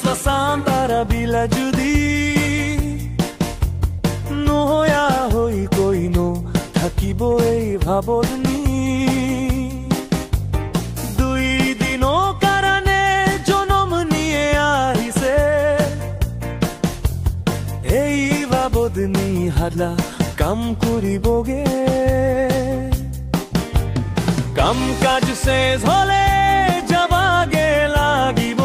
চান্তাৰা বিলা যদি নহয়া হৈ কৈনো থাকিব এই ভাৱনী দুই দিনৰ কাৰণে জনম নিয়ে আহিছে এই ভাৱনী হালা কাম কৰিবগে কাম কাজ শেষ হলে যাবাগে লাগিব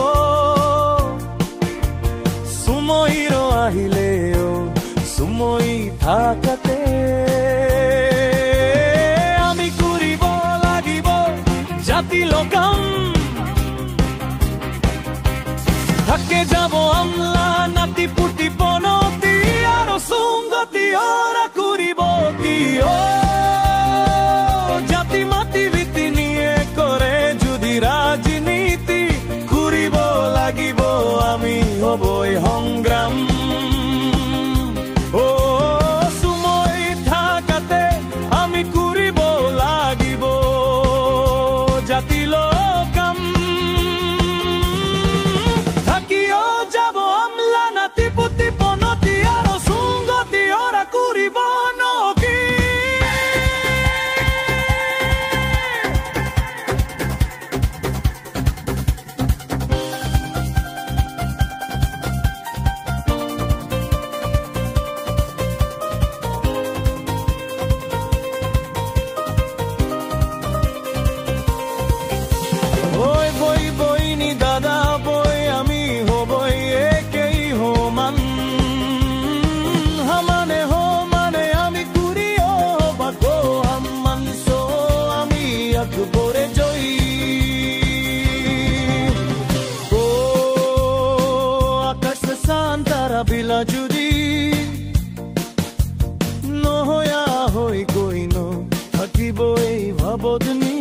সুময়িৰ আহিলেও সুময়ি থাকাতে আমি কৰিব লাগিব জাতিল কাম থাকে যাব আমলা নাতি পুতি পনতি আৰু সুংগতি অৰা কৰিব কি জাতি মাতি ভিত্তি নিয়ে কৰে যদি ৰাজনীতি কৰিব লাগিব আমি হবই সংগ্ৰাম সুময়ি থাকাতে আমি কৰিব লাগিব জাতিল কাম থাকিও যাব আমলা নাতি পুতি পনতি আৰু সুংগতি অৰা কৰিব নকি দাদা বই আমি হবই একেই হমান হামানে হমানে আমি কুড়িও বাকো হামান সো আমি আকবরে জয়ী ও আকাশ চান্তাৰা বিলা যদি নহয়া হৈ গৈনো থাকিব এই ভাৱনী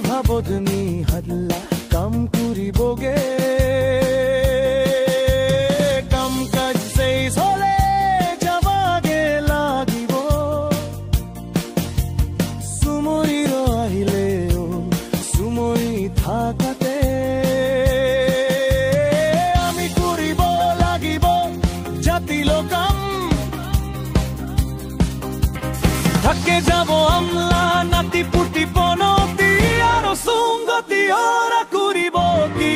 ভাৱনী হাল্লা কাম কৰিবগে কাম কাজ শেষ হলে যাবাগে লাগিব সুময়িৰ আহিলেও সুময়ি থাকাতে আমি কৰিব লাগিব জাতিল কাম থাকে যাব আমলা নাতি পুতি পনতি আৰু সুংগতি অৰা কৰিব কি